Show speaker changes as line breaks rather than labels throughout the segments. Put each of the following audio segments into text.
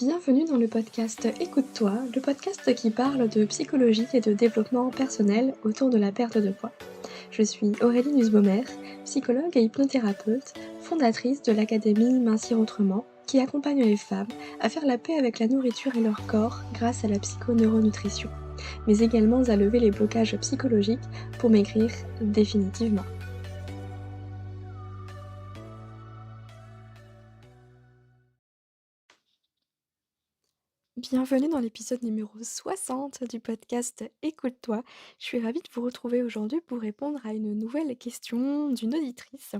Bienvenue dans le podcast Écoute-toi, le podcast qui parle de psychologie et de développement personnel autour de la perte de poids. Je suis Aurélie Nussbaumer, psychologue et hypnothérapeute, fondatrice de l'académie Mincir Autrement, qui accompagne les femmes à faire la paix avec la nourriture et leur corps grâce à la psychoneuronutrition, mais également à lever les blocages psychologiques pour maigrir définitivement. Bienvenue dans l'épisode numéro 60 du podcast Écoute-toi. Je suis ravie de vous retrouver aujourd'hui pour répondre à une nouvelle question d'une auditrice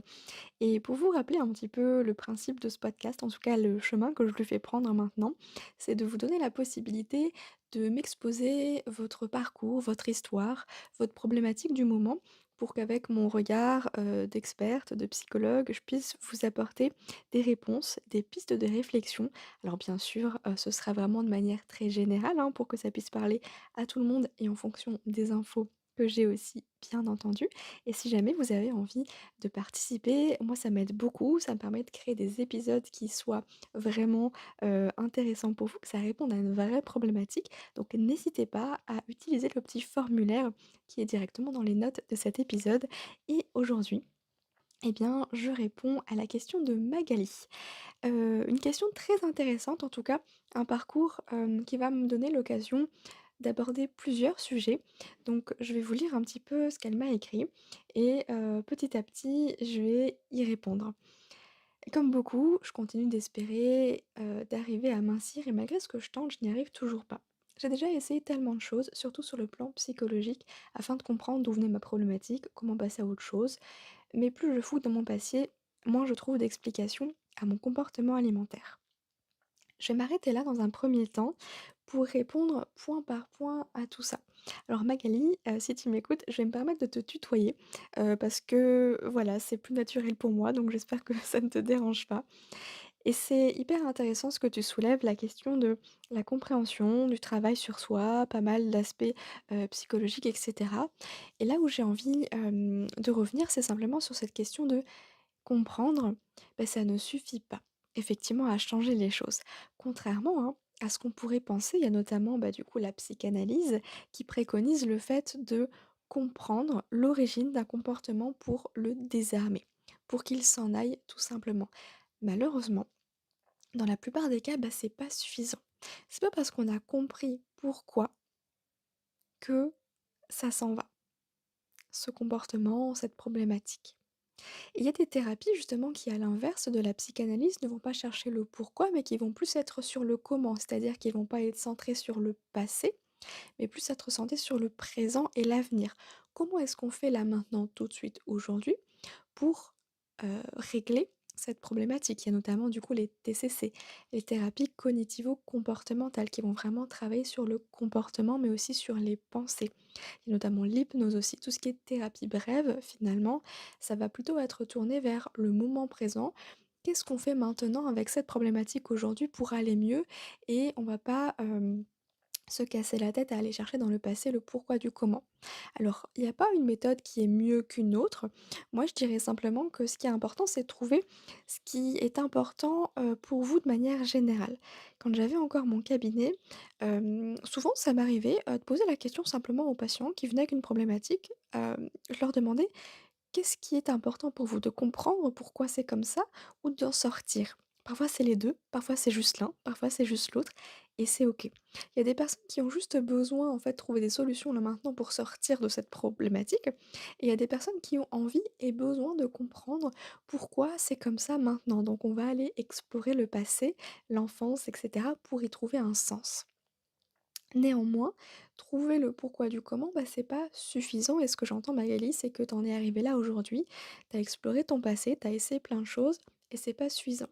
et pour vous rappeler un petit peu le principe de ce podcast, en tout cas le chemin que je lui fais prendre maintenant, c'est de vous donner la possibilité de m'exposer votre parcours, votre histoire, votre problématique du moment pour qu'avec mon regard d'experte, de psychologue, je puisse vous apporter des réponses, des pistes de réflexion. Alors bien sûr, ce sera vraiment de manière très générale, hein, pour que ça puisse parler à tout le monde et en fonction des infos que j'ai aussi, bien entendu. Et si jamais vous avez envie de participer, moi ça m'aide beaucoup, ça me permet de créer des épisodes qui soient vraiment, intéressants pour vous, que ça réponde à une vraie problématique. Donc n'hésitez pas à utiliser le petit formulaire qui est directement dans les notes de cet épisode. Et aujourd'hui, eh bien, je réponds à la question de Magali. Une question très intéressante en tout cas, un parcours, qui va me donner l'occasion d'aborder plusieurs sujets. Donc je vais vous lire un petit peu ce qu'elle m'a écrit et petit à petit, je vais y répondre. Comme beaucoup, je continue d'espérer, d'arriver à mincir et malgré ce que je tente, je n'y arrive toujours pas. J'ai déjà essayé tellement de choses, surtout sur le plan psychologique, afin de comprendre d'où venait ma problématique, comment passer à autre chose, mais plus je fouille dans mon passé, moins je trouve d'explications à mon comportement alimentaire. Je vais m'arrêter là dans un premier temps pour répondre point par point à tout ça. Alors Magali, si tu m'écoutes, je vais me permettre de te tutoyer, parce que voilà, c'est plus naturel pour moi, donc j'espère que ça ne te dérange pas. Et c'est hyper intéressant ce que tu soulèves, la question de la compréhension, du travail sur soi, pas mal d'aspects, psychologiques et cetera. Et là où j'ai envie, de revenir, c'est simplement sur cette question de comprendre, ça ne suffit pas, effectivement, à changer les choses. Contrairement, hein, à ce qu'on pourrait penser, il y a notamment, du coup, la psychanalyse qui préconise le fait de comprendre l'origine d'un comportement pour le désarmer, pour qu'il s'en aille tout simplement. Malheureusement, dans la plupart des cas, c'est pas suffisant. C'est pas parce qu'on a compris pourquoi que ça s'en va, ce comportement, cette problématique. Et il y a des thérapies justement qui, à l'inverse de la psychanalyse, ne vont pas chercher le pourquoi, mais qui vont plus être sur le comment, c'est-à-dire qu'ils vont pas être centrés sur le passé, mais plus être centrés sur le présent et l'avenir. Comment est-ce qu'on fait là maintenant, tout de suite, aujourd'hui, pour régler cette problématique? Il y a notamment du coup les TCC, les thérapies cognitivo-comportementales, qui vont vraiment travailler sur le comportement, mais aussi sur les pensées. Il y a notamment l'hypnose aussi, tout ce qui est thérapie brève finalement, ça va plutôt être tourné vers le moment présent. Qu'est-ce qu'on fait maintenant avec cette problématique aujourd'hui pour aller mieux? Et on va pas, se casser la tête à aller chercher dans le passé le pourquoi du comment. Alors, il n'y a pas une méthode qui est mieux qu'une autre. Moi, je dirais simplement que ce qui est important, c'est de trouver ce qui est important, pour vous de manière générale. Quand j'avais encore mon cabinet, souvent ça m'arrivait, de poser la question simplement aux patients qui venaient avec une problématique. Je leur demandais: «Qu'est-ce qui est important pour vous? De comprendre pourquoi c'est comme ça ou d'en sortir?» Parfois c'est les 2, parfois c'est juste l'un, parfois c'est juste l'autre et c'est OK. Il y a des personnes qui ont juste besoin, en fait, de trouver des solutions là maintenant pour sortir de cette problématique et il y a des personnes qui ont envie et besoin de comprendre pourquoi c'est comme ça maintenant. Donc on va aller explorer le passé, l'enfance et cetera pour y trouver un sens. Néanmoins, trouver le pourquoi du comment, c'est pas suffisant et ce que j'entends Magali, c'est que tu en es arrivé là aujourd'hui, tu as exploré ton passé, tu as essayé plein de choses et c'est pas suffisant.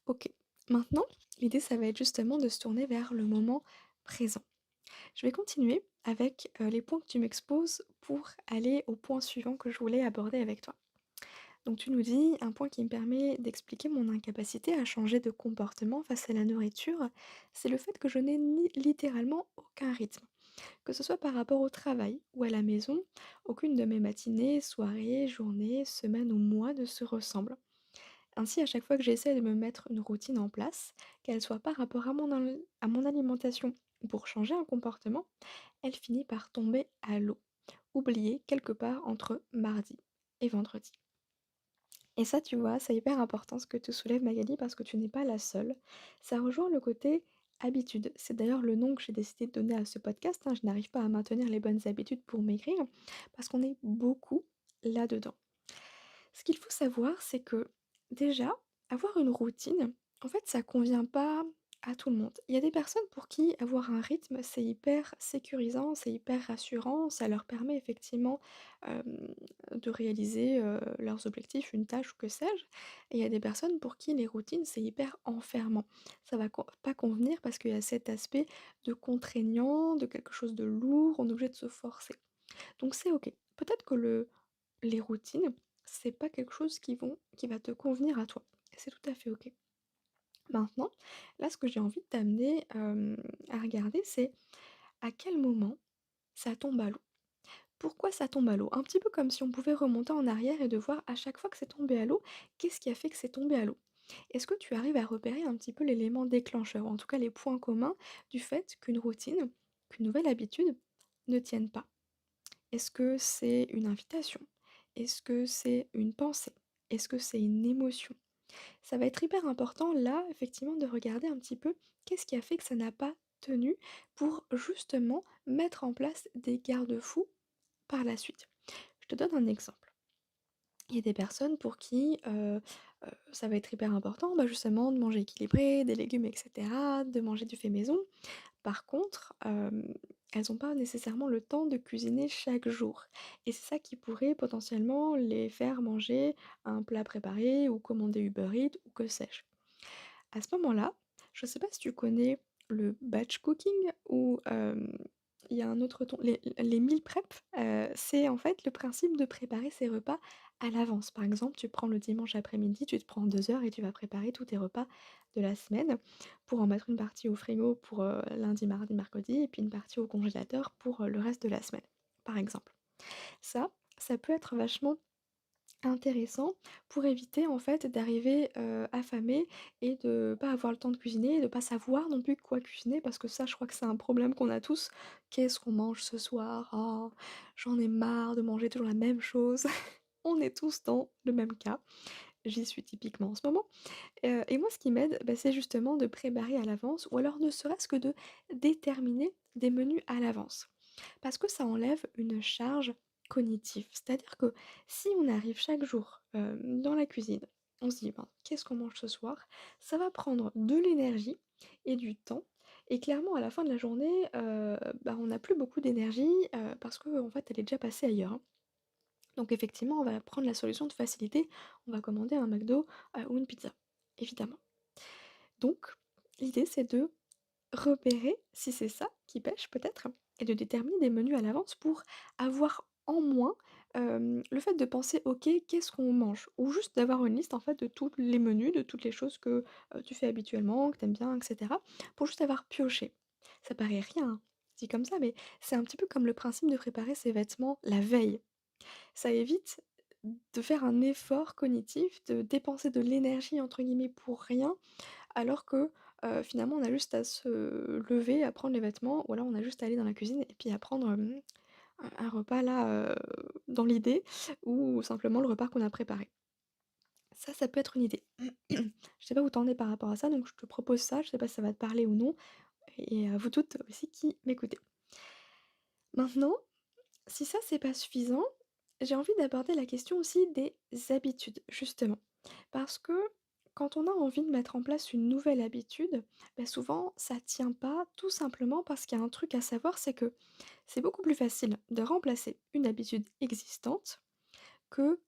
OK. Maintenant, l'idée ça va être justement de se tourner vers le moment présent. Je vais continuer avec, les points que tu m'exposes pour aller au point suivant que je voulais aborder avec toi. Donc tu nous dis un point qui me permet d'expliquer mon incapacité à changer de comportement face à la nourriture, c'est le fait que je n'ai ni littéralement aucun rythme. Que ce soit par rapport au travail ou à la maison, aucune de mes matinées, soirées, journées, semaines ou mois ne se ressemblent. Ainsi, à chaque fois que j'essaie de me mettre une routine en place, qu'elle soit par rapport à mon alimentation ou pour changer un comportement, elle finit par tomber à l'eau, oubliée quelque part entre mardi et vendredi. Et ça, tu vois, c'est hyper important ce que tu soulèves, Magali, parce que tu n'es pas la seule. Ça rejoint le côté habitude. C'est d'ailleurs le nom que j'ai décidé de donner à ce podcast, hein. Je n'arrive pas à maintenir les bonnes habitudes pour maigrir, parce qu'on est beaucoup là-dedans. Ce qu'il faut savoir, c'est que déjà, avoir une routine, en fait, ça convient pas à tout le monde. Il y a des personnes pour qui avoir un rythme, c'est hyper sécurisant, c'est hyper rassurant, ça leur permet effectivement de réaliser leurs objectifs, une tâche ou que sais-je. Et il y a des personnes pour qui les routines, c'est hyper enfermant. Ça va pas convenir parce qu'il y a cet aspect de contraignant, de quelque chose de lourd, on est obligé de se forcer. Donc c'est OK. Peut-être que les routines, c'est pas quelque chose qui va te convenir à toi. C'est tout à fait OK. Maintenant, là, ce que j'ai envie de t'amener, à regarder, c'est à quel moment ça tombe à l'eau? Pourquoi ça tombe à l'eau? Un petit peu comme si on pouvait remonter en arrière et de voir à chaque fois que c'est tombé à l'eau, qu'est-ce qui a fait que c'est tombé à l'eau? Est-ce que tu arrives à repérer un petit peu l'élément déclencheur, ou en tout cas les points communs du fait qu'une routine, qu'une nouvelle habitude ne tienne pas? Est-ce que c'est une invitation? Est-ce que c'est une pensée? Est-ce que c'est une émotion? Ça va être hyper important là, effectivement, de regarder un petit peu qu'est-ce qui a fait que ça n'a pas tenu pour justement mettre en place des garde-fous par la suite. Je te donne un exemple. Il y a des personnes pour qui, ça va être hyper important, bah, justement de manger équilibré, des légumes et cetera, de manger du fait maison. Par contre, elles n'ont pas nécessairement le temps de cuisiner chaque jour et c'est ça qui pourrait potentiellement les faire manger un plat préparé ou commander Uber Eats ou que sais-je. À ce moment-là, je ne sais pas si tu connais le batch cooking ou il y a un autre ton les meal prep, c'est en fait le principe de préparer ses repas à l'avance. Par exemple, tu prends le dimanche après-midi, tu te prends 2 heures et tu vas préparer tous tes repas de la semaine pour en mettre une partie au frigo pour, lundi, mardi, mercredi et puis une partie au congélateur pour, le reste de la semaine, par exemple. Ça, ça peut être vachement intéressant pour éviter en fait d'arriver, affamé et de pas avoir le temps de cuisiner et de pas savoir non plus quoi cuisiner parce que ça je crois que c'est un problème qu'on a tous. «Qu'est-ce qu'on mange ce soir? Oh, j'en ai marre de manger toujours la même chose». On est tous dans le même cas. J'y suis typiquement en ce moment, et moi ce qui m'aide, bah, c'est justement de préparer à l'avance ou alors ne serait-ce que de déterminer des menus à l'avance. Parce que ça enlève une charge cognitive. C'est-à-dire que si on arrive chaque jour, dans la cuisine, on se dit: «Ben, qu'est-ce qu'on mange ce soir?» Ça va prendre de l'énergie et du temps et clairement à la fin de la journée, bah, on n'a plus beaucoup d'énergie, parce qu'en fait elle est déjà passée ailleurs, hein. Donc effectivement, on va prendre la solution de facilité, on va commander un McDo, ou une pizza, évidemment. Donc l'idée c'est de repérer si c'est ça qui pêche peut-être et de déterminer des menus à l'avance pour avoir en moins, le fait de penser: «OK, qu'est-ce qu'on mange?» ou juste d'avoir une liste en fait de tous les menus, de toutes les choses que, tu fais habituellement, que tu aimes bien et cetera, pour juste avoir pioché. Ça paraît rien, hein, dit comme ça, mais c'est un petit peu comme le principe de préparer ses vêtements la veille. Ça évite de faire un effort cognitif, de dépenser de «l'énergie» entre guillemets pour rien alors que, finalement, on a juste à se lever, à prendre les vêtements ou alors on a juste à aller dans la cuisine et puis à prendre, un repas là, dans l'idée ou simplement le repas qu'on a préparé. Ça peut être une idée. Je sais pas où tu en es par rapport à ça, donc je te propose ça, je sais pas si ça va te parler ou non et à vous toutes aussi qui m'écoutez. Maintenant, si ça c'est pas suffisant, j'ai envie d'aborder la question aussi des habitudes, justement. Parce que quand on a envie de mettre en place une nouvelle habitude, bah souvent ça tient pas, tout simplement parce qu'il y a un truc à savoir, c'est que c'est beaucoup plus facile de remplacer une habitude existante que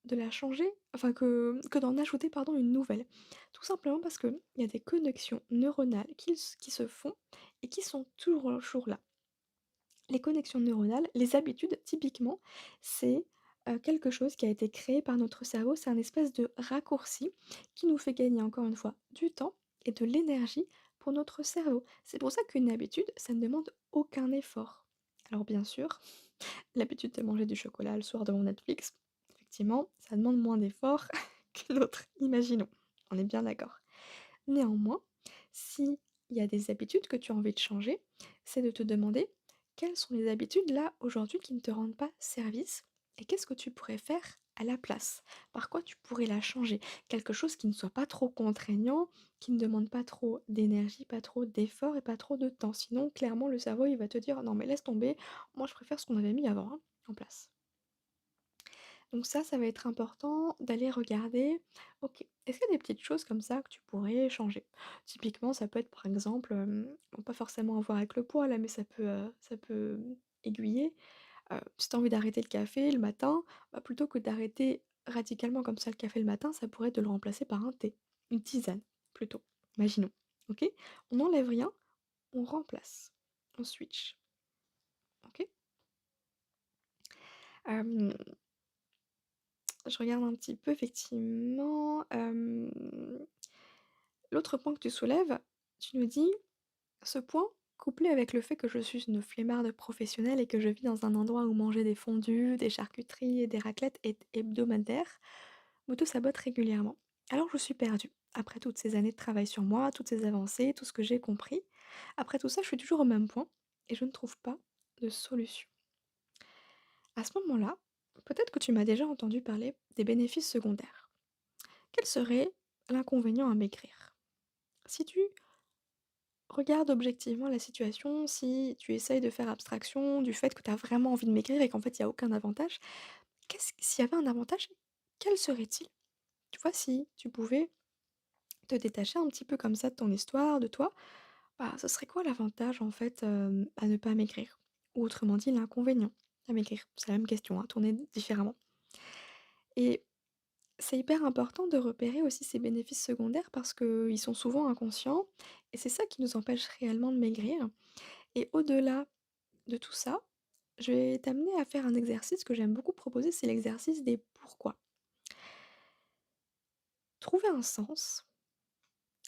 de la changer, enfin que d'en ajouter pardon une nouvelle. Tout simplement parce qu'il y a des connexions neuronales qui se font et qui sont toujours là. Les connexions neuronales, les habitudes, typiquement, c'est, quelque chose qui a été créé par notre cerveau. C'est un espèce de raccourci qui nous fait gagner, encore une fois, du temps et de l'énergie pour notre cerveau. C'est pour ça qu'une habitude, ça ne demande aucun effort. Alors bien sûr, l'habitude de manger du chocolat le soir devant Netflix, effectivement, ça demande moins d'efforts qu'une autre, imaginons. On est bien d'accord. Néanmoins, s'il y a des habitudes que tu as envie de changer, c'est de te demander quelles sont les habitudes là aujourd'hui qui ne te rendent pas service et qu'est-ce que tu pourrais faire à la place? Par quoi tu pourrais la changer? Quelque chose qui ne soit pas trop contraignant, qui ne demande pas trop d'énergie, pas trop d'efforts et pas trop de temps. Sinon, clairement, le cerveau, il va te dire: «Non mais laisse tomber, moi je préfère ce qu'on avait mis avant, hein, en place». Donc ça va être important d'aller regarder, OK, est-ce qu'il y a des petites choses comme ça que tu pourrais changer? Typiquement, ça peut être par exemple, bon pas forcément à voir avec le poids là, mais ça peut aiguiller. Si tu as envie d'arrêter le café le matin, bah, plutôt que d'arrêter radicalement comme ça le café le matin, ça pourrait être de le remplacer par un thé, une tisane plutôt, imaginons, OK? On n'enlève rien, on remplace, on switch, OK? Hem Je regarde un petit peu effectivement, l'autre point que tu soulèves, tu nous dis: «Ce point, couplé avec le fait que je suis une flemmarde professionnelle et que je vis dans un endroit où manger des fondus, des charcuteries et des raclettes est hebdomadaire, m'auto-sabote régulièrement. Alors je suis perdue. Après toutes ces années de travail sur moi, toutes ces avancées, tout ce que j'ai compris, après tout ça, je suis toujours au même point et je ne trouve pas de solution». À ce moment-là, peut-être que tu m'as déjà entendu parler des bénéfices secondaires. Quel serait l'inconvénient à maigrir? Si tu regardes objectivement la situation, si tu essayes de faire abstraction du fait que tu as vraiment envie de maigrir et qu'en fait il y a aucun avantage, qu'est-ce s'il y avait un avantage, quel serait-il? Tu vois, si tu pouvais te détacher un petit peu comme ça de ton histoire, de toi, bah, ce serait quoi l'avantage en fait, à ne pas maigrir? Ou autrement dit l'inconvénient à maigrir? C'est la même question, hein, tournée différemment. Et c'est hyper important de repérer aussi ces bénéfices secondaires parce qu'ils sont souvent inconscients et c'est ça qui nous empêche réellement de maigrir. Et au-delà de tout ça, je vais t'amener à faire un exercice que j'aime beaucoup proposer, c'est l'exercice des pourquoi. Trouver un sens,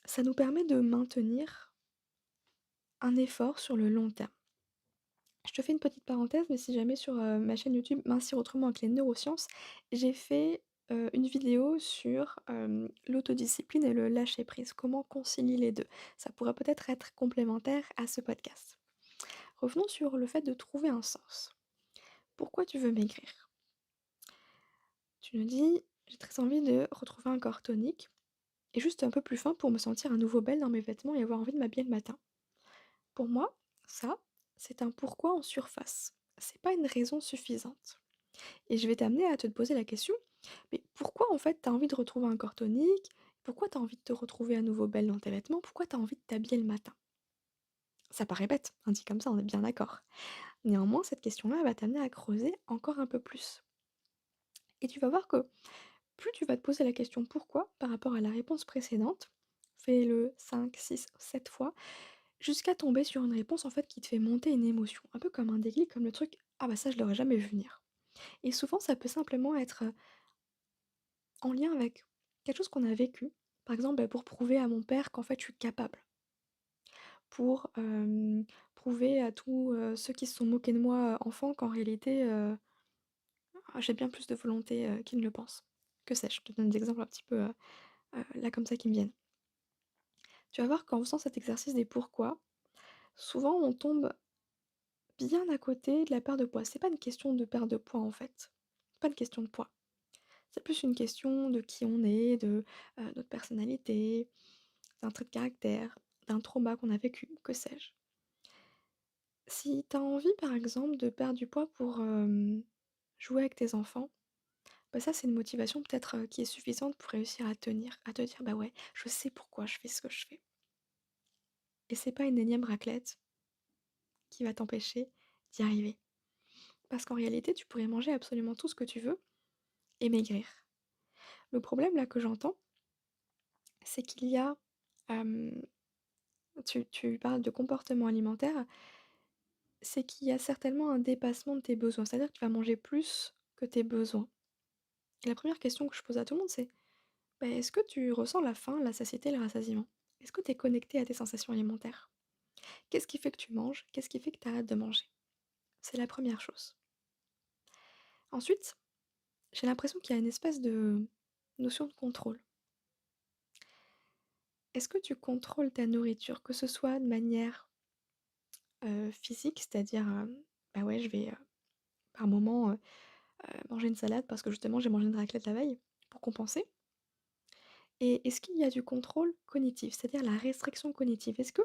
ça nous permet de maintenir un effort sur le long terme. Je te fais une petite parenthèse, mais si jamais sur, ma chaîne YouTube «Mincir autrement avec les neurosciences», j'ai fait, une vidéo sur, l'autodiscipline et le lâcher prise. Comment concilier les 2. Ça pourrait peut-être être complémentaire à ce podcast. Revenons sur le fait de trouver un sens. Pourquoi tu veux maigrir? Tu nous dis: «J'ai très envie de retrouver un corps tonique et juste un peu plus fin pour me sentir à nouveau belle dans mes vêtements et avoir envie de m'habiller le matin». Pour moi, ça, c'est un pourquoi en surface. C'est pas une raison suffisante. Et je vais t'amener à te poser la question, mais pourquoi en fait tu as envie de retrouver un corps tonique? Pourquoi tu as envie de te retrouver à nouveau belle dans tes vêtements? Pourquoi tu as envie de t'habiller le matin? Ça paraît bête, hein, dit comme ça, on est bien d'accord. Néanmoins, cette question-là, elle va t'amener à creuser encore un peu plus. Et tu vas voir que plus tu vas te poser la question pourquoi par rapport à la réponse précédente, fais-le 5, 6, 7 fois, jusqu'à tomber sur une réponse en fait qui te fait monter une émotion, un peu comme un déclic, comme le truc: «Ah bah ça je l'aurais jamais vu venir». Et souvent ça peut simplement être, en lien avec quelque chose qu'on a vécu. Par exemple, bah, pour prouver à mon père qu'en fait je suis capable. Pour, prouver à tous, ceux qui se sont moqués de moi, enfant, qu'en réalité, j'ai bien plus de volonté, qu'ils ne le pensent. Que sais-je? Je te donne des exemples un petit peu, là comme ça qui me viennent. Tu vas voir qu'en faisant cet exercice des pourquoi, souvent on tombe bien à côté de la perte de poids. C'est pas une question de perte de poids en fait. C'est pas une question de poids. C'est plus une question de qui on est, de, notre personnalité, d'un trait de caractère, d'un trauma qu'on a vécu, que sais-je. Si tu as envie par exemple de perdre du poids pour, jouer avec tes enfants, bah, ça c'est une motivation peut-être, qui est suffisante pour réussir à tenir, à te dire: «Bah ouais, je sais pourquoi je fais ce que je fais» et c'est pas une énième raclette qui va t'empêcher d'y arriver. Parce qu'en réalité, tu pourrais manger absolument tout ce que tu veux et maigrir. Le problème là que j'entends, c'est qu'il y a, hem, tu parles de comportement alimentaire, c'est qu'il y a certainement un dépassement de tes besoins. C'est-à-dire que tu vas manger plus que tes besoins. Et la première question que je pose à tout le monde, c'est: bah, est-ce que tu ressens la faim, la satiété, le rassasiement? Est-ce que tu es connecté à tes sensations alimentaires? Qu'est-ce qui fait que tu manges? Qu'est-ce qui fait que tu arrêtes de manger? C'est la première chose. Ensuite, j'ai l'impression qu'il y a une espèce de notion de contrôle. Est-ce que tu contrôles ta nourriture, que ce soit de manière, physique, c'est-à-dire, bah, ouais, je vais, par moment, manger une salade parce que justement j'ai mangé une raclette la veille, pour compenser? Et est-ce qu'il y a du contrôle cognitif, c'est-à-dire la restriction cognitive? Est-ce que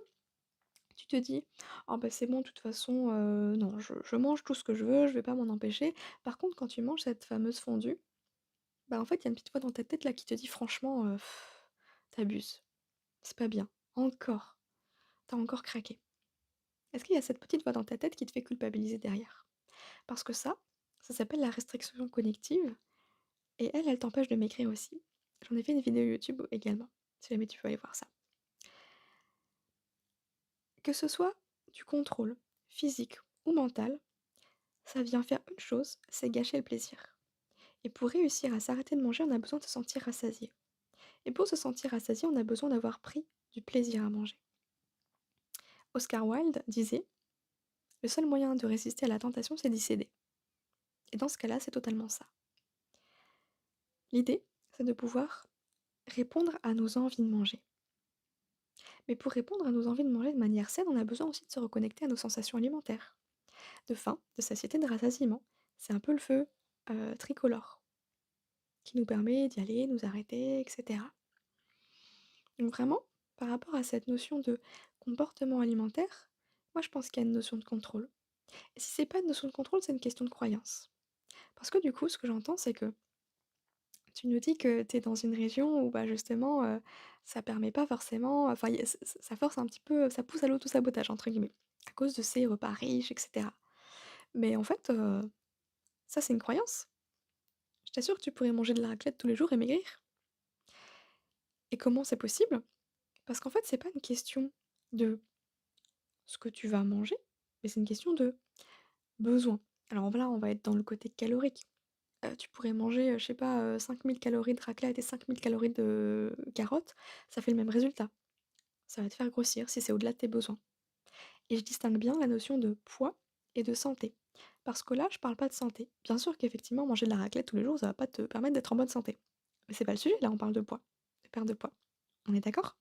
tu te dis: «Ah bah, c'est bon de toute façon, non, je mange tout ce que je veux, je vais pas m'en empêcher». Par contre, quand tu manges cette fameuse fondue, bah, en fait, il y a une petite voix dans ta tête là qui te dit: «Franchement, tu c'est pas bien. Encore, t'as encore craqué». Est-ce qu'il y a cette petite voix dans ta tête qui te fait culpabiliser derrière? Parce que ça s'appelle la restriction cognitive et elle t'empêche de maigrir aussi. J'en ai fait une vidéo YouTube également, si jamais tu veux aller voir ça. Que ce soit du contrôle physique ou mental, ça vient faire une chose, c'est gâcher le plaisir. Et pour réussir à s'arrêter de manger, on a besoin de se sentir rassasié. Et pour se sentir rassasié, on a besoin d'avoir pris du plaisir à manger. Oscar Wilde disait: «Le seul moyen de résister à la tentation, c'est d'y céder». Et dans ce cas-là, c'est totalement ça. L'idée, c'est de pouvoir répondre à nos envies de manger. Mais pour répondre à nos envies de manger de manière saine, on a besoin aussi de se reconnecter à nos sensations alimentaires, de faim, de satiété, de rassasiement. C'est un peu le feu tricolore qui nous permet d'y aller, nous arrêter, etc. Donc vraiment, par rapport à cette notion de comportement alimentaire, moi je pense qu'il y a une notion de contrôle. Et si c'est pas une notion de contrôle, c'est une question de croyance. Parce que du coup, ce que j'entends, c'est que tu nous dis que tu es dans une région où bah, justement, ça permet pas forcément enfin y a ça force un petit peu, ça pousse à «l'auto-sabotage» entre guillemets, à cause de ces repas riches et cetera. Mais en fait, ça c'est une croyance. Je t'assure que tu pourrais manger de la raclette tous les jours et maigrir. Et comment c'est possible? Parce qu'en fait, c'est pas une question de ce que tu vas manger, mais c'est une question de besoin. Alors là, on va être dans le côté calorique. Tu pourrais manger, je sais pas, 5 000 calories de raclette et 5 000 calories de carottes, ça fait le même résultat. Ça va te faire grossir si c'est au-delà de tes besoins. Et je distingue bien la notion de poids et de santé. Parce que là, je parle pas de santé. Bien sûr qu'effectivement, manger de la raclette tous les jours, ça va pas te permettre d'être en bonne santé. Mais c'est pas le sujet, là, on parle de poids, de perte de poids. On est d'accord?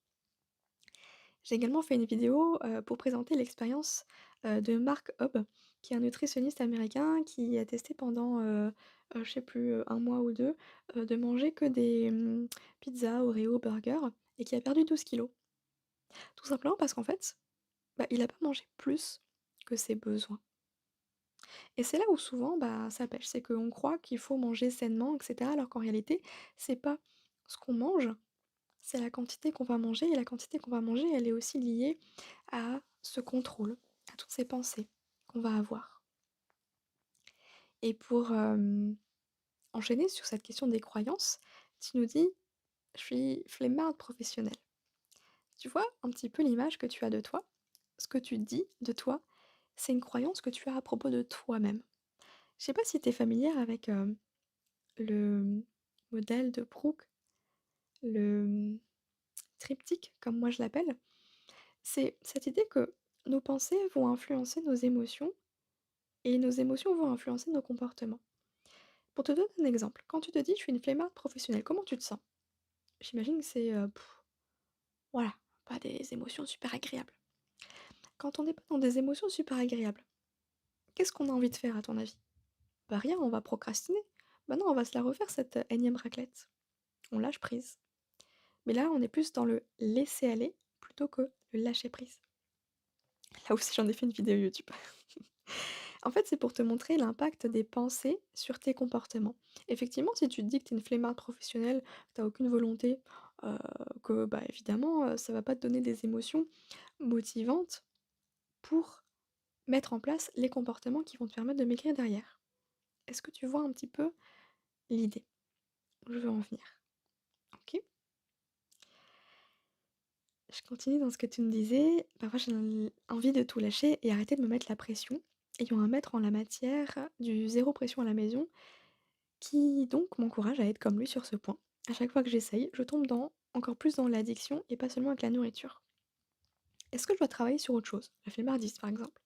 J'ai également fait une vidéo, pour présenter l'expérience, de Mark Hobb, qui est un nutritionniste américain qui a testé pendant, je sais plus, 1 mois ou 2, de manger que des, pizzas, Oreos, burgers et qui a perdu 12 kilos. Tout simplement parce qu'en fait, bah, il a pas mangé plus que ses besoins. Et c'est là où souvent, bah, ça pêche. C'est qu'on croit qu'il faut manger sainement et cetera, alors qu'en réalité, c'est pas ce qu'on mange, c'est la quantité qu'on va manger et la quantité qu'on va manger, elle est aussi liée à ce contrôle, à toutes ces pensées qu'on va avoir. Et pour, enchaîner sur cette question des croyances, tu nous dis: «Je suis flemmarde professionnelle». Tu vois un petit peu l'image que tu as de toi? Ce que tu dis de toi, c'est une croyance que tu as à propos de toi-même. Je sais pas si tu es familière avec, le modèle de Brooke, le, triptyque comme moi je l'appelle. C'est cette idée que nos pensées vont influencer nos émotions et nos émotions vont influencer nos comportements. Pour te donner un exemple, quand tu te dis: «Je suis une flemmarde professionnelle», comment tu te sens? J'imagine que c'est, voilà, pas des émotions super agréables. Quand on n'est pas dans des émotions super agréables, qu'est-ce qu'on a envie de faire à ton avis? Bah, rien, on va procrastiner. Bah, non, on va se la refaire cette, énième raclette. On lâche prise. Mais là, on est plus dans le laisser aller plutôt que le lâcher prise. Là aussi, j'en ai fait une vidéo YouTube. En fait, c'est pour te montrer l'impact des pensées sur tes comportements. Effectivement, si tu te dis que tu es une flemmarde professionnelle, que tu as aucune volonté, heu, que, bah, évidemment, ça va pas te donner des émotions motivantes pour mettre en place les comportements qui vont te permettre de maigrir derrière. Est-ce que tu vois un petit peu l'idée où je veux en venir? OK. Je continue dans ce que tu me disais. Parfois, j'ai envie de tout lâcher et arrêter de me mettre la pression, ayant à mettre en la matière du zéro pression à la maison qui donc m'encourage à être comme lui sur ce point. À chaque fois que j'essaye, je tombe dans encore plus dans l'addiction et pas seulement avec la nourriture. Est-ce que je dois travailler sur autre chose? La flemmardise, par exemple.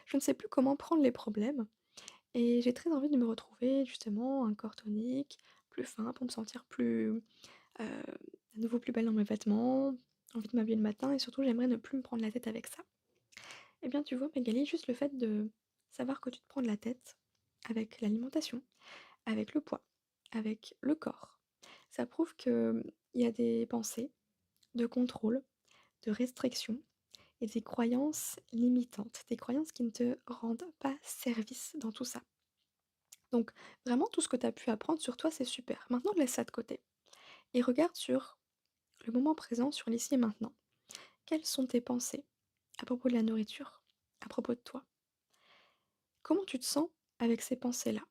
Je ne sais plus comment prendre les problèmes et j'ai très envie de me retrouver justement un corps tonique, plus fin, pour me sentir plus, à nouveau plus belle dans mes vêtements, envie de m'habiller le matin et surtout j'aimerais ne plus me prendre la tête avec ça. Eh bien, tu vois, Magali, juste le fait de savoir que tu te prends de la tête avec l'alimentation, avec le poids, avec le corps, ça prouve que il y a des pensées de contrôle, de restriction et des croyances limitantes, des croyances qui ne te rendent pas service dans tout ça. Donc, vraiment, tout ce que tu as pu apprendre sur toi, c'est super. Maintenant, laisse ça de côté et regarde sur le moment présent, sur l'ici et maintenant. Quelles sont tes pensées à propos de la nourriture, à propos de toi? Comment tu te sens avec ces pensées-là?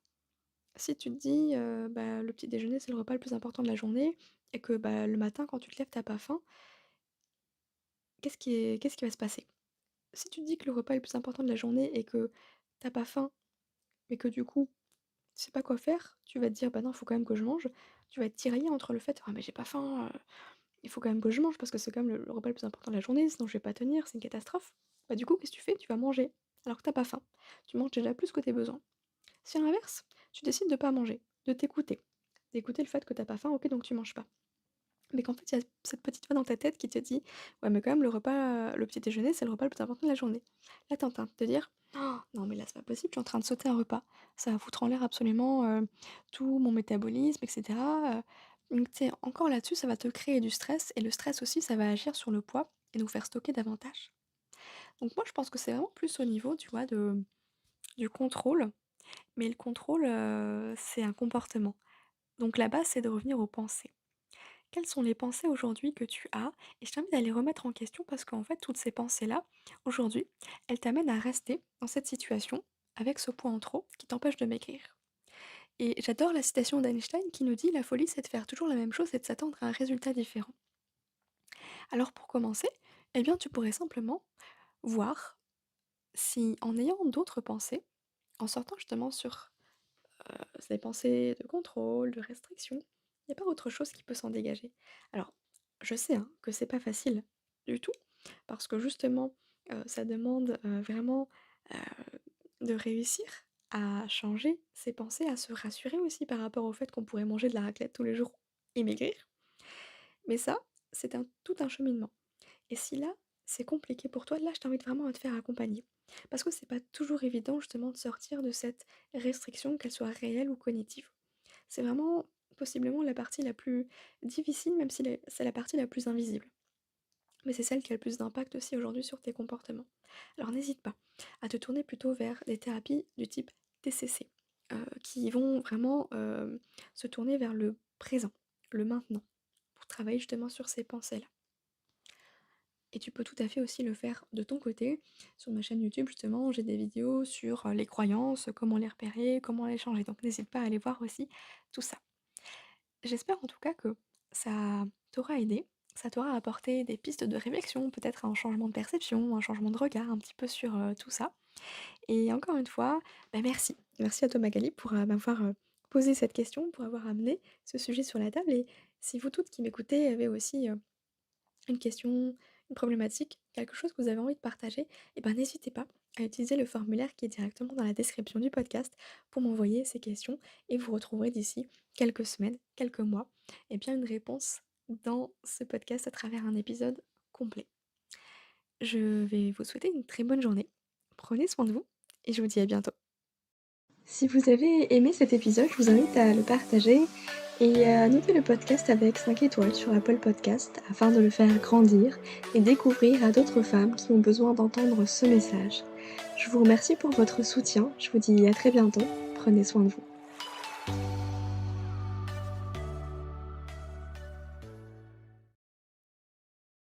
Si tu te dis, bah, le petit déjeuner, c'est le repas le plus important de la journée et que, bah, le matin, quand tu te lèves, tu pas faim, qu'est-ce qui va se passer? Si tu te dis que le repas est le plus important de la journée et que t'as pas faim, mais que du coup, tu sais pas quoi faire, tu vas te dire: «Bah non, il faut quand même que je mange». Tu vas être tiraillé entre le fait: «Ah mais j'ai pas faim, il faut quand même que je mange parce que c'est quand même le repas le plus important de la journée, sinon je vais pas tenir, c'est une catastrophe». Bah du coup, qu'est-ce que tu fais? Tu vas manger, alors que t'as pas faim. Tu manges déjà plus que tes besoins. Si à l'inverse, tu décides de pas manger, de t'écouter, d'écouter le fait que t'as pas faim, OK, donc tu manges pas. Mais qu'en fait, il y a cette petite voix dans ta tête qui te dit: «Ouais, mais quand même le petit déjeuner, c'est le repas le plus important de la journée». Là, tu es en train de te dire: «Oh, non, mais là, c'est pas possible, je suis en train de sauter un repas. Ça va foutre en l'air absolument, tout mon métabolisme et cetera», donc tu sais, encore là-dessus, ça va te créer du stress et le stress aussi, ça va agir sur le poids et nous faire stocker davantage. Donc moi, je pense que c'est vraiment plus au niveau, tu vois, du contrôle, mais le contrôle, c'est un comportement. Donc la base, c'est de revenir aux pensées. Quelles sont les pensées aujourd'hui que tu as? Et je t'invite à les remettre en question parce qu'en fait, toutes ces pensées-là, aujourd'hui, elles t'amènent à rester dans cette situation avec ce poids en trop qui t'empêche de maigrir. Et j'adore la citation d'Einstein qui nous dit: «La folie, c'est de faire toujours la même chose et de s'attendre à un résultat différent». Alors pour commencer, eh bien, tu pourrais simplement voir si en ayant d'autres pensées, en sortant justement sur ces pensées de contrôle, de restriction, il y a pas autre chose qui peut s'en dégager. Alors, je sais, hein, que c'est pas facile du tout, parce que justement, ça demande, vraiment, de réussir à changer ses pensées, à se rassurer aussi par rapport au fait qu'on pourrait manger de la raclette tous les jours et maigrir. Mais ça, c'est tout un cheminement. Et si là, c'est compliqué pour toi, là, je t'invite vraiment à te faire accompagner. Parce que c'est pas toujours évident justement de sortir de cette restriction, qu'elle soit réelle ou cognitive. C'est vraiment possiblement la partie la plus difficile, même si c'est la partie la plus invisible. Mais c'est celle qui a le plus d'impact aussi aujourd'hui sur tes comportements. Alors n'hésite pas à te tourner plutôt vers des thérapies du type TCC, qui vont vraiment se tourner vers le présent, le maintenant, pour travailler justement sur ces pensées-là. Et tu peux tout à fait aussi le faire de ton côté. Sur ma chaîne YouTube, justement, j'ai des vidéos sur les croyances, comment les repérer, comment les changer. Donc n'hésite pas à aller voir aussi tout ça. J'espère en tout cas que ça t'aura aidé, ça t'aura apporté des pistes de réflexion, peut-être un changement de perception, un changement de regard un petit peu sur tout ça. Et encore une fois, bah merci. Merci à toi Magali pour m'avoir posé cette question, pour avoir amené ce sujet sur la table. Et si vous toutes qui m'écoutez avez aussi une question, une problématique, quelque chose que vous avez envie de partager, et ben n'hésitez pas à utiliser le formulaire qui est directement dans la description du podcast pour m'envoyer ces questions et vous retrouverez d'ici quelques semaines, quelques mois, et bien une réponse dans ce podcast à travers un épisode complet. Je vais vous souhaiter une très bonne journée. Prenez soin de vous et je vous dis à bientôt. Si vous avez aimé cet épisode, je vous invite à le partager et à noter le podcast avec 5 étoiles sur Apple Podcast afin de le faire grandir et découvrir à d'autres femmes qui ont besoin d'entendre ce message. Je vous remercie pour votre soutien, je vous dis à très bientôt, prenez soin de vous.